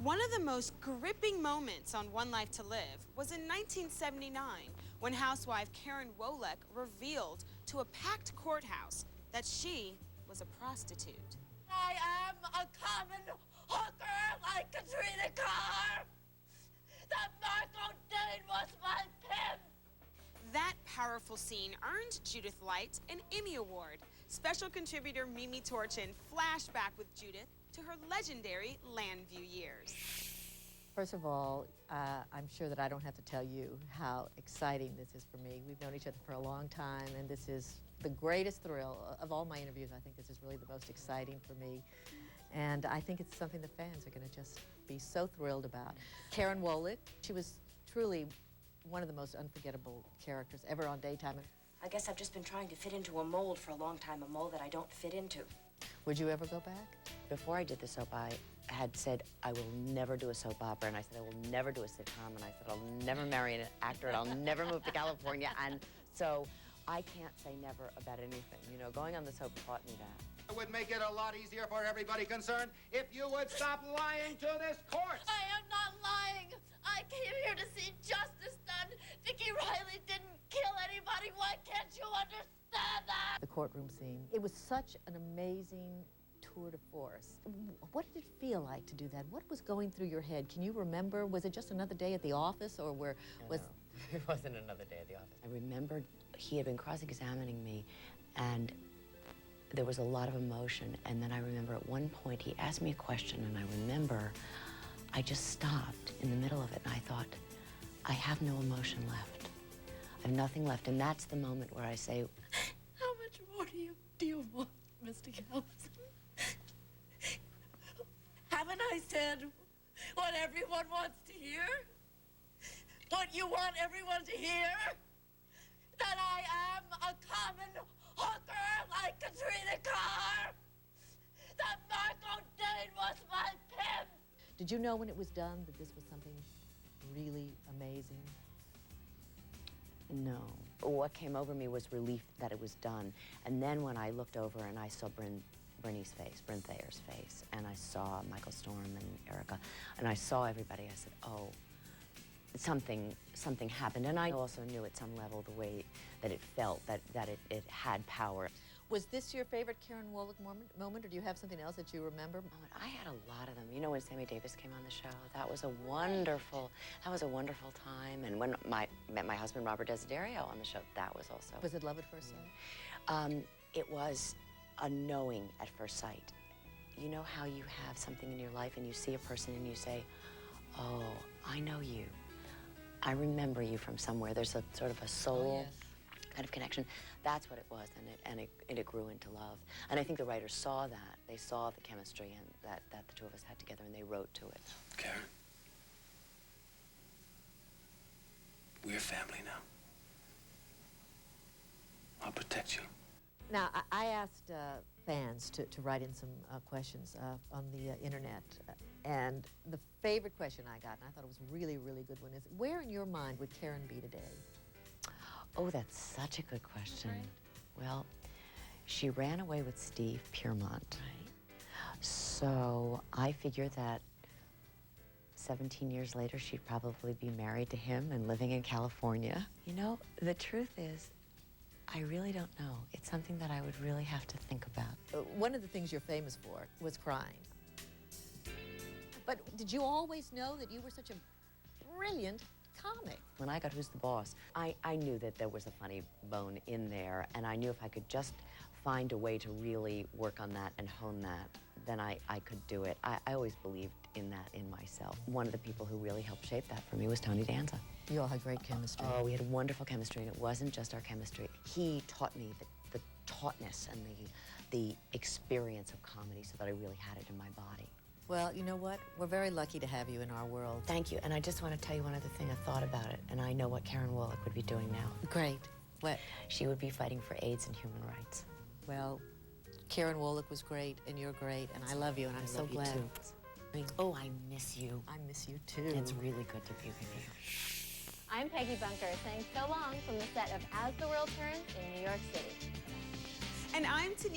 One of the most gripping moments on One Life to Live was in 1979 when housewife Karen Wolek revealed to a packed courthouse that she was a prostitute. I am a common hooker like Katrina Carr. That Marco Dane was my pimp. That powerful scene earned Judith Light an Emmy Award. Special contributor Mimi Torchin flashed back with Judith to her legendary Landview years. First of all, I'm sure that I don't have to tell you how exciting this is for me. We've known each other for a long time, and this is the greatest thrill of all my interviews. I think this is really the most exciting for me. And I think it's something the fans are going to just be so thrilled about. Karen Wolek, she was truly one of the most unforgettable characters ever on Daytime. I guess I've just been trying to fit into a mold for a long time, a mold that I don't fit into. Would you ever go back? Before I did the soap, I had said I will never do a soap opera, and I said I will never do a sitcom, and I said I'll never marry an actor, and I'll never move to California, and so I can't say never about anything. You know, going on the soap taught me that. It would make it a lot easier for everybody concerned if you would stop lying to this court. I am not lying. I came here to see justice done. Vicki Riley didn't kill anybody. Why can't you understand that? The courtroom scene. It was such an amazing tour de force. What did it feel like to do that? What was going through your head? Can you remember? Was it just another day at the office, or where was... No, it wasn't another day at the office. I remembered he had been cross-examining me, and there was a lot of emotion, and then I remember at one point he asked me a question, and I remember I just stopped in the middle of it, and I thought, I have no emotion left. I have nothing left, and that's the moment where I say, How much more do you want, Mr. Galveston? Haven't I said what everyone wants to hear? What you want everyone to hear? That I am a common hooker like Katrina Carr. That Marco Dane was my pimp. Did you know when it was done that this was something really amazing? no. What came over me was relief that it was done. And then when I looked over and I saw Bryn Thayer's face, and I saw Michael Storm and Erica, and I saw everybody, I said, oh, something happened. And I also knew at some level the way that it felt, that it had power. Was this your favorite Karen Wolek moment, or do you have something else that you remember? I had a lot of them. You know, when Sammy Davis came on the show, that was a wonderful time. And when I met my husband, Robert Desiderio, on the show, that was also. Was it love at first sight? It was a knowing at first sight. You know how you have something in your life and you see a person and you say, oh, I know you. I remember you from somewhere. There's a sort of a soul kind of connection. That's what it was, and it grew into love. And I think the writers saw that. They saw the chemistry and that the two of us had together, and they wrote to it. Karen, we're family now. I'll protect you. Now, I asked fans to write in some questions on the internet, and the favorite question I got, and I thought it was a really, really good one, is where in your mind would Karen be today? Oh, that's such a good question. Right. Well, she ran away with Steve Piermont. Right. So I figure that 17 years later, she'd probably be married to him and living in California. You know, the truth is, I really don't know. It's something that I would really have to think about. One of the things you're famous for was crying. But did you always know that you were such a brilliant comic? When I got Who's the Boss, I knew that there was a funny bone in there, and I knew if I could just find a way to really work on that and hone that, then I could do it. I always believed in that in myself. One of the people who really helped shape that for me was Tony Danza. You all had great chemistry. Oh, we had wonderful chemistry, and it wasn't just our chemistry. He taught me the tautness and the experience of comedy so that I really had it in my body. Well, you know what? We're very lucky to have you in our world. Thank you, and I just want to tell you one other thing. I thought about it, and I know what Karen Wolek would be doing now. Great. What? She would be fighting for AIDS and human rights. Well, Karen Wolek was great, and you're great, and I love you, and I'm so glad. Oh, I miss you. I miss you, too. It's really good to be with you. I'm Peggy Bunker, saying so long from the set of As the World Turns in New York City. And I'm Tanisha.